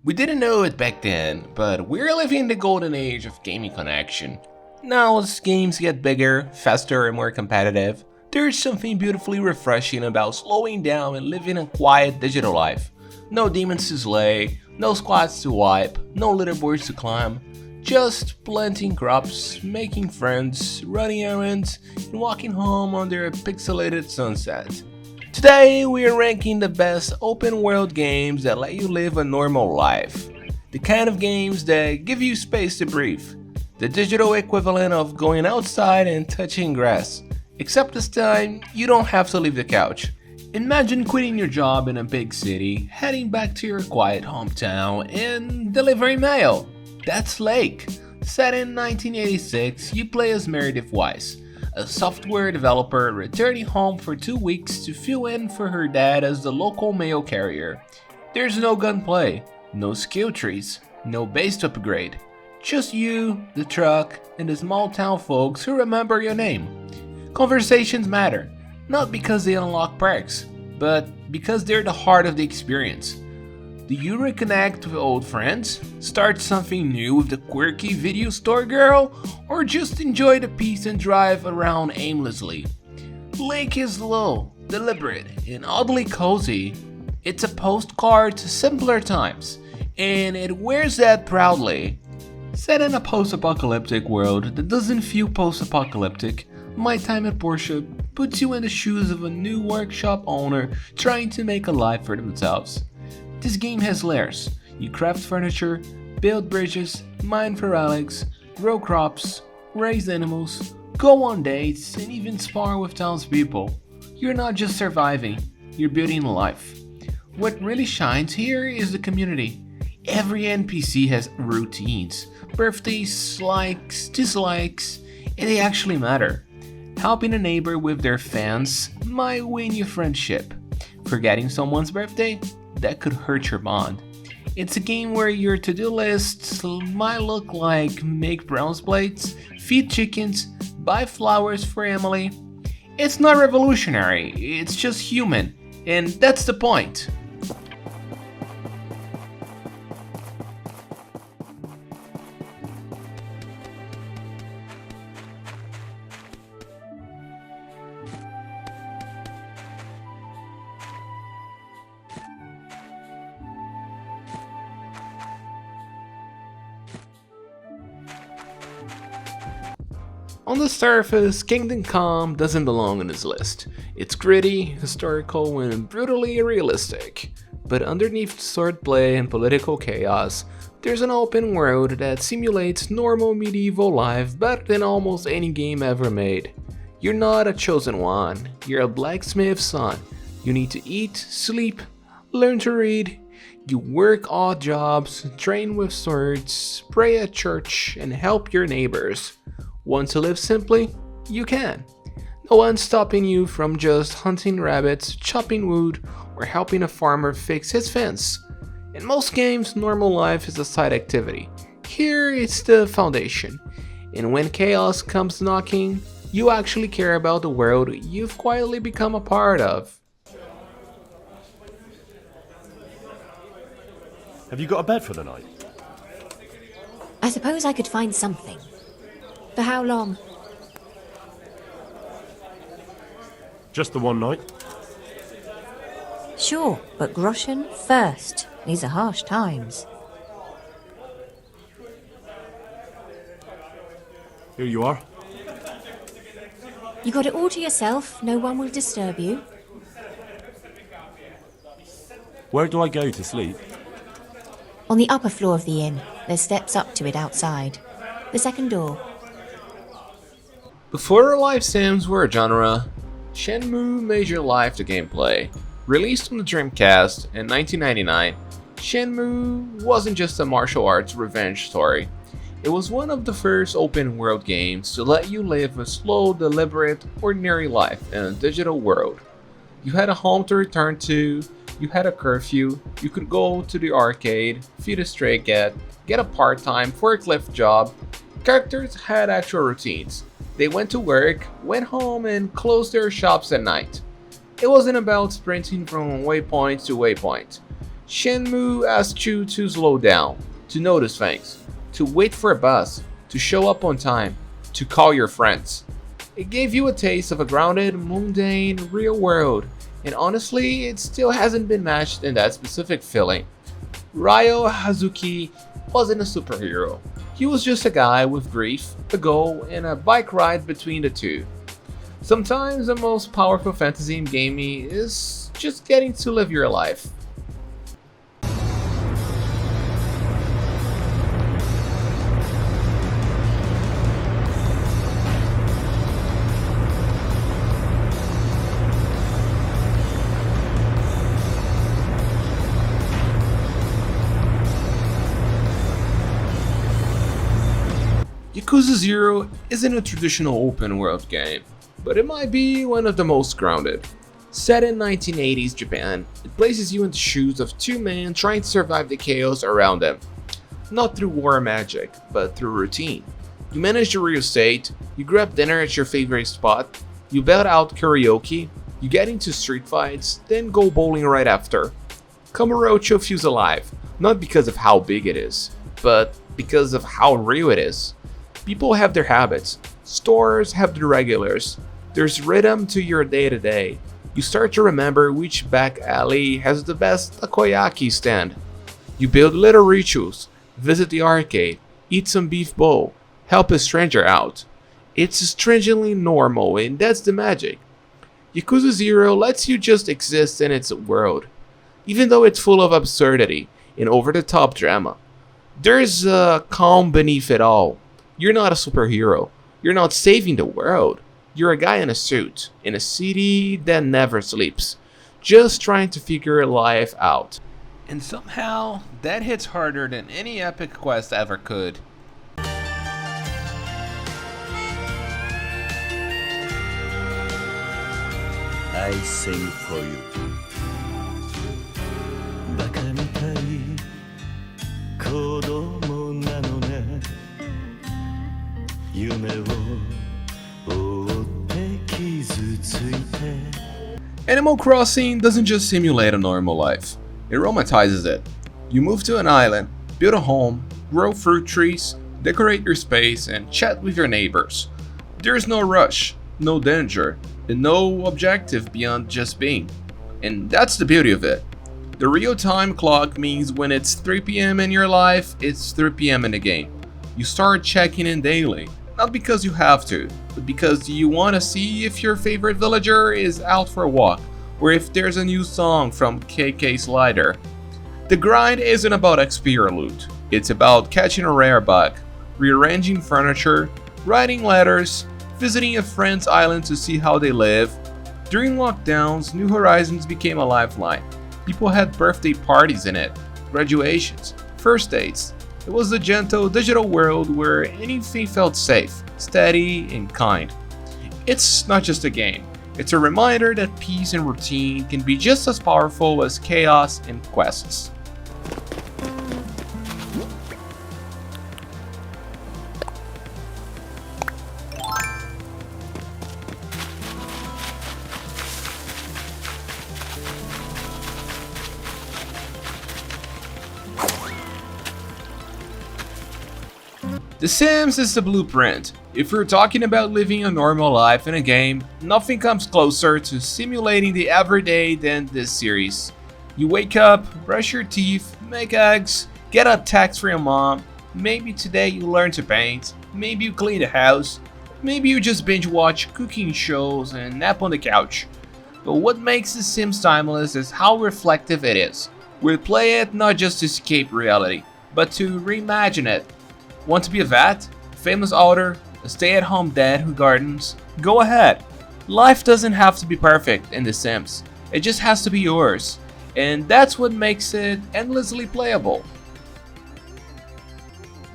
We didn't know it back then, but we're living in the golden age of gaming connection. Now as games get bigger, faster and more competitive, there's something beautifully refreshing about slowing down and living a quiet digital life. No demons to slay, no squads to wipe, no leaderboards to climb, just planting crops, making friends, running errands, and walking home under a pixelated sunset. Today, we are ranking the best open world games that let you live a normal life. The kind of games that give you space to breathe. The digital equivalent of going outside and touching grass. Except this time, you don't have to leave the couch. Imagine quitting your job in a big city, heading back to your quiet hometown, and delivering mail. That's Lake. Set in 1986, you play as Meredith Weiss, a software developer returning home for 2 weeks to fill in for her dad as the local mail carrier. There's no gunplay, no skill trees, no base to upgrade. Just you, the truck, and the small town folks who remember your name. Conversations matter, not because they unlock perks, but because they're the heart of the experience. Do you reconnect with old friends? Start something new with the quirky video store girl? Or just enjoy the peace and drive around aimlessly? Lake is low, deliberate, and oddly cozy. It's a postcard to simpler times, and it wears that proudly. Set in a post-apocalyptic world that doesn't feel post-apocalyptic, My Time at Portia puts you in the shoes of a new workshop owner trying to make a life for themselves. This game has layers. You craft furniture, build bridges, mine for relics, grow crops, raise animals, go on dates, and even spar with townspeople. You're not just surviving, you're building a life. What really shines here is the community. Every NPC has routines, birthdays, likes, dislikes, and they actually matter. Helping a neighbor with their fans might win you friendship. Forgetting someone's birthday? That could hurt your bond. It's a game where your to-do lists might look like make bronze plates, feed chickens, buy flowers for Emily. It's not revolutionary, it's just human, and that's the point. On the surface, Kingdom Come doesn't belong on this list. It's gritty, historical, and brutally realistic. But underneath swordplay and political chaos, there's an open world that simulates normal medieval life better than almost any game ever made. You're not a chosen one, you're a blacksmith's son. You need to eat, sleep, learn to read. You work odd jobs, train with swords, pray at church, and help your neighbors. Want to live simply? You can. No one's stopping you from just hunting rabbits, chopping wood, or helping a farmer fix his fence. In most games, normal life is a side activity. Here, it's the foundation. And when chaos comes knocking, you actually care about the world you've quietly become a part of. Have you got a bed for the night? I suppose I could find something. For how long? Just the one night? Sure, but groschen first. These are harsh times. Here you are. You got it all to yourself, no one will disturb you. Where do I go to sleep? On the upper floor of the inn. There's steps up to it outside. The second door. Before real-life sims were a genre, Shenmue made your life the gameplay. Released on the Dreamcast in 1999, Shenmue wasn't just a martial arts revenge story. It was one of the first open-world games to let you live a slow, deliberate, ordinary life in a digital world. You had a home to return to, you had a curfew, you could go to the arcade, feed a stray cat, get a part-time forklift job. Characters had actual routines. They went to work, went home, and closed their shops at night. It wasn't about sprinting from waypoint to waypoint. Shenmue asked you to slow down, to notice things, to wait for a bus, to show up on time, to call your friends. It gave you a taste of a grounded, mundane, real world, and honestly, it still hasn't been matched in that specific feeling. Ryo Hazuki wasn't a superhero. He was just a guy with grief, a goal, and a bike ride between the two. Sometimes the most powerful fantasy in gaming is just getting to live your life. Yakuza 0 isn't a traditional open world game, but it might be one of the most grounded. Set in 1980s Japan, it places you in the shoes of two men trying to survive the chaos around them. Not through war or magic, but through routine. You manage your real estate, you grab dinner at your favorite spot, you belt out karaoke, you get into street fights, then go bowling right after. Kamurocho feels alive, not because of how big it is, but because of how real it is. People have their habits, stores have their regulars, there's rhythm to your day-to-day. You start to remember which back alley has the best takoyaki stand. You build little rituals, visit the arcade, eat some beef bowl, help a stranger out. It's strangely normal, and that's the magic. Yakuza 0 lets you just exist in its world, even though it's full of absurdity and over-the-top drama. There's a calm beneath it all. You're not a superhero. You're not saving the world. You're a guy in a suit, in a city that never sleeps, just trying to figure life out. And somehow, that hits harder than any epic quest ever could. I sing for you. バカみたい子供なのね夢を追って傷ついて Animal Crossing doesn't just simulate a normal life, it romanticizes it. You move to an island, build a home, grow fruit trees, decorate your space, and chat with your neighbors. There's no rush, no danger, and no objective beyond just being. And that's the beauty of it. The real-time clock means when it's 3 PM in your life, it's 3 PM in the game. You start checking in daily, not because you have to, but because you want to see if your favorite villager is out for a walk, or if there's a new song from KK Slider. The grind isn't about XP or loot, it's about catching a rare bug, rearranging furniture, writing letters, visiting a friend's island to see how they live. During lockdowns, New Horizons became a lifeline. People had birthday parties in it, graduations, first dates. It was a gentle digital world where anything felt safe, steady, and kind. It's not just a game, it's a reminder that peace and routine can be just as powerful as chaos and quests. The Sims is the blueprint. If we're talking about living a normal life in a game, nothing comes closer to simulating the everyday than this series. You wake up, brush your teeth, make eggs, get a text from your mom, maybe today you learn to paint, maybe you clean the house, maybe you just binge watch cooking shows and nap on the couch. But what makes The Sims timeless is how reflective it is. We play it not just to escape reality, but to reimagine it. Want to be a vet? A famous author? A stay-at-home dad who gardens? Go ahead. Life doesn't have to be perfect in The Sims. It just has to be yours. And that's what makes it endlessly playable.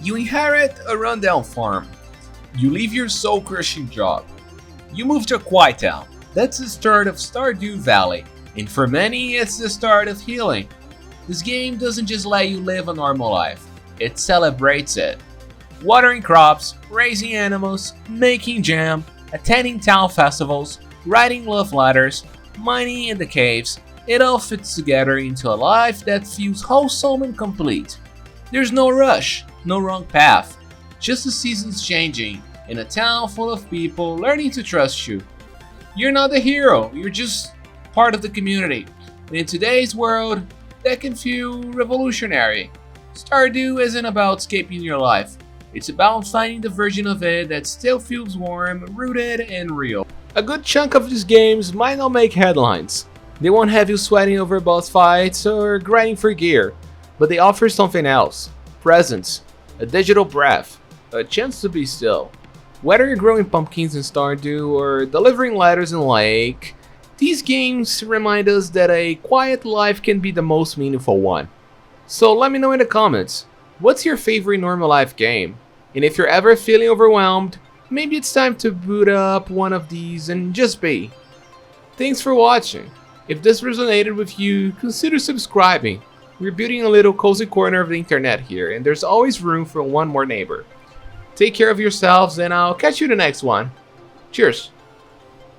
You inherit a rundown farm. You leave your soul-crushing job. You move to a quiet town. That's the start of Stardew Valley. And for many, it's the start of healing. This game doesn't just let you live a normal life. It celebrates it. Watering crops, raising animals, making jam, attending town festivals, writing love letters, mining in the caves. It all fits together into a life that feels wholesome and complete. There's no rush, no wrong path, just the seasons changing and a town full of people learning to trust you. You're not the hero, you're just part of the community. And in today's world, that can feel revolutionary. Stardew isn't about escaping your life. It's about finding the version of it that still feels warm, rooted, and real. A good chunk of these games might not make headlines. They won't have you sweating over boss fights or grinding for gear, but they offer something else. Presence, a digital breath, a chance to be still. Whether you're growing pumpkins in Stardew or delivering letters in Lake, these games remind us that a quiet life can be the most meaningful one. So let me know in the comments, what's your favorite normal life game? And if you're ever feeling overwhelmed, maybe it's time to boot up one of these and just be. Thanks for watching. If this resonated with you, consider subscribing. We're building a little cozy corner of the internet here, and there's always room for one more neighbor. Take care of yourselves, and I'll catch you in the next one. Cheers!